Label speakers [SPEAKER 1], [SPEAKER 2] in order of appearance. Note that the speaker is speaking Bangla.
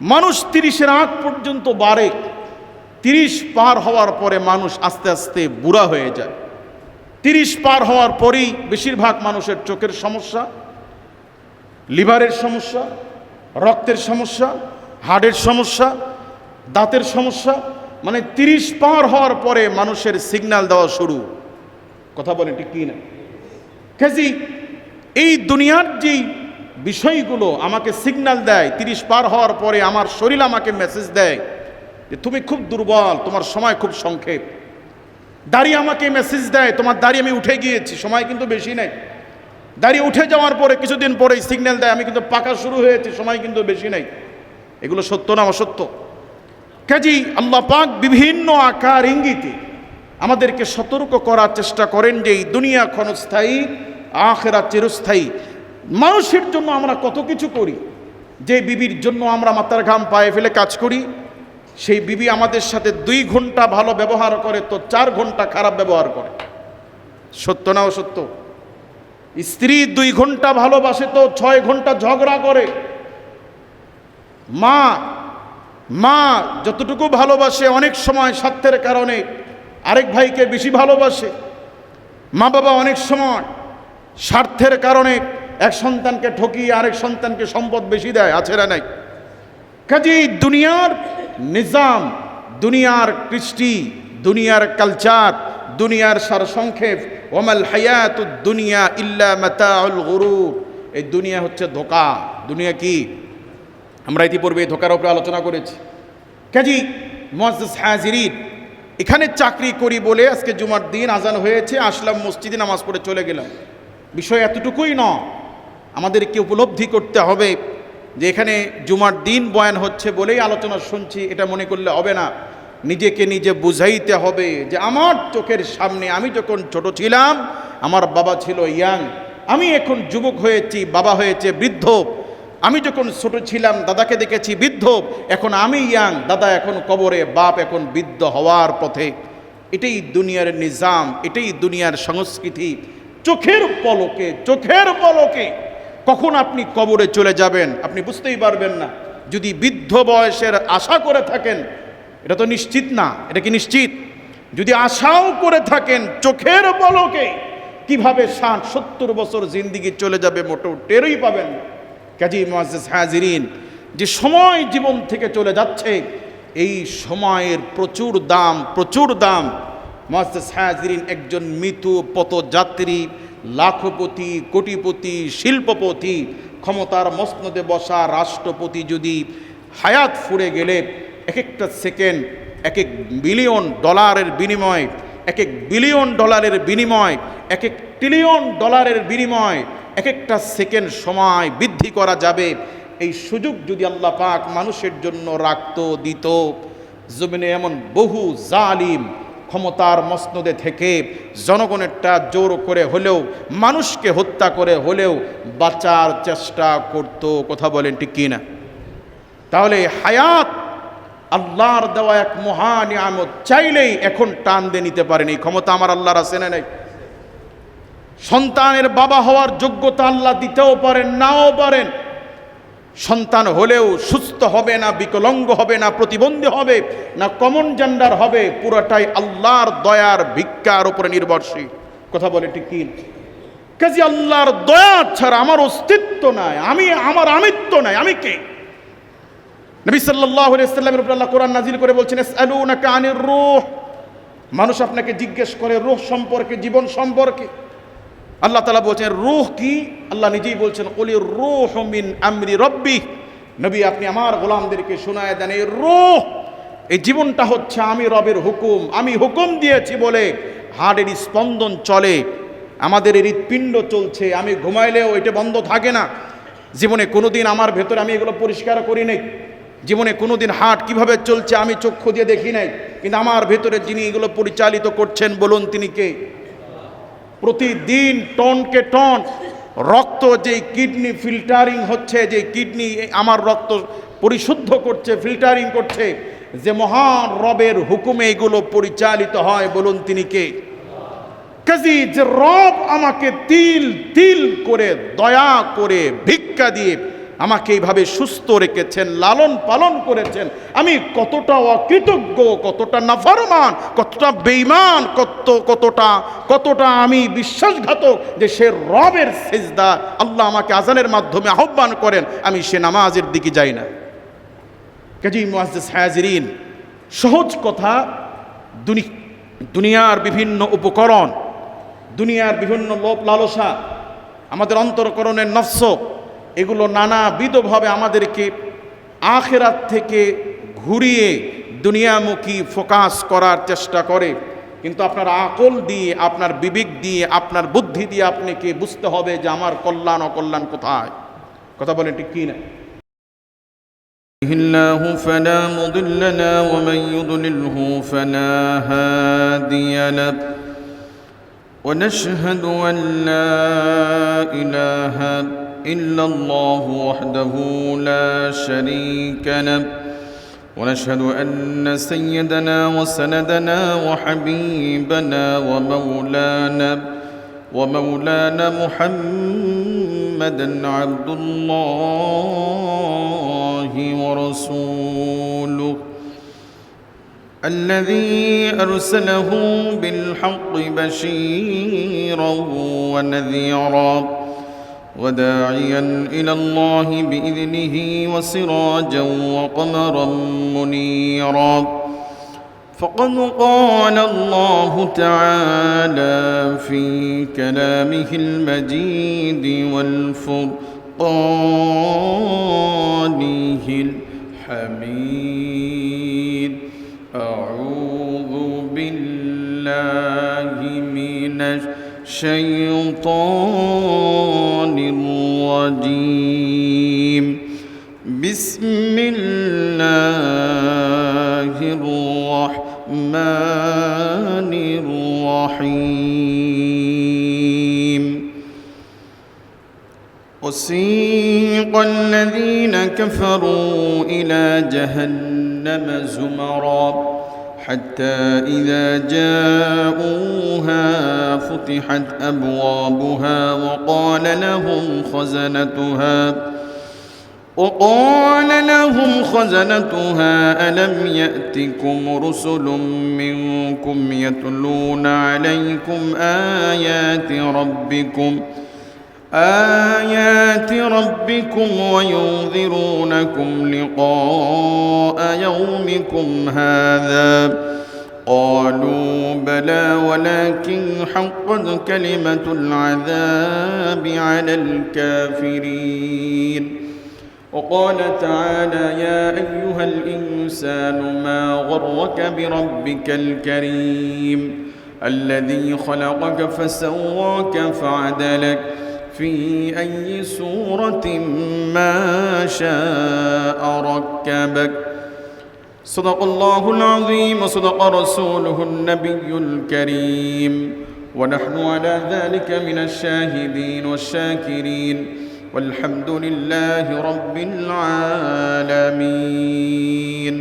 [SPEAKER 1] মানুষ 30-এর আগ পর্যন্ত বাড়ে, 30 পার হওয়ার পরে মানুষ আস্তে আস্তে বুড়া হয়ে যায়। 30 পার হওয়ার পরেই বেশিরভাগ মানুষের চোখের সমস্যা, লিভারের সমস্যা, রক্তের সমস্যা, হার্টের সমস্যা, দাঁতের সমস্যা, মানে 30 পার হওয়ার পরে মানুষের সিগন্যাল দেওয়া শুরু। কথা বলেন ঠিক কি না? কাজী এই দুনিয়ার যেই বিষয়গুলো আমাকে সিগন্যাল দেয়, 30 পার হওয়ার পরে আমার শরীর আমাকে মেসেজ দেয় যে তুমি খুব দুর্বল, তোমার সময় খুব সংক্ষেপ। দাড়ি আমাকে মেসেজ দেয় তোমার দাড়ি আমি উঠে গিয়েছি, সময় কিন্তু বেশি নেই। দাড়ি উঠে যাওয়ার পরে কিছুদিন পরেই সিগন্যাল দেয় আমি কিন্তু পাকা শুরু হয়েছে, সময় কিন্তু বেশি নেই। এগুলো সত্য না অসত্য? কাজী আল্লাহ পাক বিভিন্ন আকার ইঙ্গিতে আমাদেরকে সতর্ক করার চেষ্টা করেন যে এই দুনিয়া ক্ষণস্থায়ী, আখিরাত চিরস্থায়ী। মানুষের জন্য আমরা কত কিছু করি। যে বিবির জন্য আমরা মাথার ঘাম পায়ে ফেলে কাজ করি, সেই বিবি আমাদের সাথে 2 ঘন্টা ভালো ব্যবহার করে তো 4 ঘন্টা খারাপ ব্যবহার করে। সত্য না অসত্য? স্ত্রী 2 ঘন্টা ভালোবাসে তো 6 ঘন্টা ঝগড়া করে। মা যতটুকু ভালোবাসে অনেক সময় স্বার্থের কারণে আরেক ভাইকে বেশি ভালোবাসে। মা বাবা অনেক সময় স্বার্থের কারণে এক সন্তানকে ঠকিয়ে আরেক সন্তানকে সম্পদ বেশি দেয়, আছে না নাই? কাজেই দুনিয়ার নিজাম, দুনিয়ার কৃষ্টি, দুনিয়ার কালচার, দুনিয়ার সারসংক্ষেপ, ওয়ামাল হায়াতুদ দুনিয়া ইল্লা মাতাউল গুরুর। এই দুনিয়া হচ্ছে ধোঁকা। দুনিয়া কি? আমরা ইতিপূর্বে ধোঁকার উপরে আলোচনা করেছি। কাজী মুআজ্জাজ হাজিরিন, এখানে চাকরি করি বলে আজকে জুমার দিন আজান হয়েছে, আসলাম মসজিদে নামাজ পড়ে চলে গেলাম। বিষয় এতটুকুই নয়, আমাদেরকে উপলব্ধি করতে হবে যে এখানে জুমার দিন বয়ান হচ্ছে বলেই আলোচনা শুনছি এটা মনে করলে হবে না। নিজেকে নিজে বুঝাইতে হবে যে আমার চোখের সামনে আমি যখন ছোট ছিলাম আমার বাবা ছিল ইয়াং, আমি এখন যুবক হয়েছি, বাবা হয়েছে বৃদ্ধ। আমি যখন ছোট ছিলাম দাদাকে দেখেছি বৃদ্ধ, এখন আমি ইয়াং, দাদা এখন কবরে, বাপ এখন বৃদ্ধ হওয়ার পথে। এটাই দুনিয়ার নিজাম, এটাই দুনিয়ার সংস্কৃতি। চোখের পলকে কখন আপনি কবরে চলে যাবেন আপনি বুঝতেই পারবেন না। যদি বৃদ্ধ বয়সের আশা করে থাকেন, এটা তো নিশ্চিত না। এটা কি নিশ্চিত? যদি আশাও করে থাকেন, চোখের পলকে কিভাবে 60-70 বছর জিন্দিগি চলে যাবে মোটেও টেরই পাবেন না। কাজী মুআজ্জাজ হাজিরিন, যে সময় জীবন থেকে চলে যাচ্ছে এই সময়ের প্রচুর দাম। মুআজ্জাজ হাজিরিন, একজন মৃত্যু পথযাত্রী, লাখপতি, কোটিপতি, শিল্পপতি, ক্ষমতার মসনদে বসা রাষ্ট্রপতি যদি হায়াত ফুরে গেলে এক একটা সেকেন্ড $1 বিলিয়ন বিনিময়, $1 বিলিয়ন বিনিময়, $1 ট্রিলিয়ন বিনিময় এক একটা সেকেন্ড সময় বৃদ্ধি করা যাবে। এই সুযোগ যদি আল্লাহ পাক মানুষের জন্য রাখতো, দিত, জমিনে এমন বহু জালিম ক্ষমতার মসনদে থেকে জনগণেরটা জোর করে হলেও, মানুষকে হত্যা করে হলেও বাঁচার চেষ্টা করত। কথা বলেন ঠিক কি না? তাহলে হায়াত আল্লাহর দেওয়া এক মহা নিয়ামত, চাইলেই এখন টান দিয়ে নিতে পারেন। এই ক্ষমতা আমার আল্লাহর আছে না নাই? সন্তানের বাবা হওয়ার যোগ্যতা আল্লাহ দিতেও পারেন, নাও পারেন। সন্তান হলেও সুস্থ হবে না, বিকলাঙ্গ হবে না, প্রতিবন্ধী হবে না, কমন জেন্ডার হবে, পুরোটাই আল্লাহর দয়ার ভিক্ষার উপরে নির্ভরশীল। কথা বলে ঠিক কি? কাজে আল্লাহর দয়া ছাড়া আমার অস্তিত্ব নাই, আমার আমিত্ব নাই। আমি কে? নবী সাল্লাল্লাহু আলাইহি ওয়াসাল্লামের উপর আল্লাহ কোরআন নাযিল করে বলছেন, ইসআলুনাকা আনির রূহ। মানুষ আপনাকে জিজ্ঞেস করে রূহ সম্পর্কে, জীবন সম্পর্কে। আল্লাহ তাআলা বলছেন রূহ কি? আল্লাহ নিজেই বলছেন, কুলির রূহু মিন আমরি রাব্বি। নবী আপনি আমার গোলামদেরকে শোনায় দেন, এই রূহ, এই জীবনটা হচ্ছে আমি রবের হুকুম। আমি হুকুম দিয়েছি বলে হার্টের স্পন্দন চলে, আমাদের হৃৎপিণ্ড চলছে। আমি ঘুমাইলেও এটা বন্ধ থাকে না। জীবনে কোনোদিন আমার ভেতরে আমি এগুলো পরিষ্কার করি নাই। জীবনে কোনোদিন হার্ট কিভাবে চলছে আমি চক্ষু দিয়ে দেখি নাই, কিন্তু আমার ভেতরে যিনি এগুলো পরিচালিত করছেন বলুন তিনি কে? প্রতিদিন টনকে টন রক্ত যে কিডনি ফিল্টারিং হচ্ছে, যে কিডনি আমার রক্ত পরিশুদ্ধ করছে, ফিল্টারিং করছে, যে মহান রবের হুকুমে এগুলো পরিচালিত হয় বলুন তিনি কে? কাজী যে রব আমাকে তিল তিল করে দয়া করে ভিক্ষা দিয়ে আমাকে এইভাবে সুস্থ রেখেছেন, লালন পালন করেছেন। আমি কতটা অকৃতজ্ঞ, কতটা নাফরমান, কতটা বেঈমান, কতটা আমি বিশ্বাসঘাতক যে সে রবের সেজদা আল্লাহ আমাকে আজানের মাধ্যমে আহ্বান করেন, আমি সে নামাজের দিকে যাই না। কাজী মুআজ্জিজ হাজিরিন, সহজ কথা, দুনিয়ার বিভিন্ন উপকরণ, দুনিয়ার বিভিন্ন লোভ লালসা, আমাদের অন্তরকরণের নফস, এগুলো নানাবিধভাবে আমাদেরকে আখিরাত থেকে ঘুরিয়ে দুনিয়ামুখী ফোকাস করার চেষ্টা করে। কিন্তু আপনার আকল দিয়ে, আপনার বিবেক দিয়ে, আপনার বুদ্ধি দিয়ে আপনাকে বুঝতে হবে যে আমার কল্যাণ অকল্যাণ কোথায়। কথা বলেন ঠিক কি না?
[SPEAKER 2] الله فلا مضل له ومن يضلله فلا هادي له ونشهد أن لا إله إلا الله وحده لا شريك له ونشهد أن سيدنا وسندنا وحبيبنا ومولانا محمدا عبد الله ورسوله الذي أرسله بالحق بشيرا ونذيرا وداعيا إلى الله بإذنه وسراجا وقمرا منيرا فقد قال الله تعالى في كلامه المجيد والفرقانه الحميد أعوذ بالله من الشيطان الرجيم بسم الله الرحمن الرحيم وسيق الذين كفروا إلى جهنم زمرا حتى إذا جاءوها فتحت أبوابها وقال لهم خزنتها ألم يأتكم رسل منكم يتلون عليكم آيات ربكم وينذرونكم لقاء يومكم هذا قالوا بلى ولكن حقت كلمة العذاب على الكافرين وقال تعالى يا أيها الإنسان ما غرك بربك الكريم الذي خلقك فسواك فعدلك في أي سورة ما شاء ركبك صدق الله العظيم وصدق رسوله النبي الكريم ونحن على ذلك من الشاهدين والشاكرين والحمد لله رب العالمين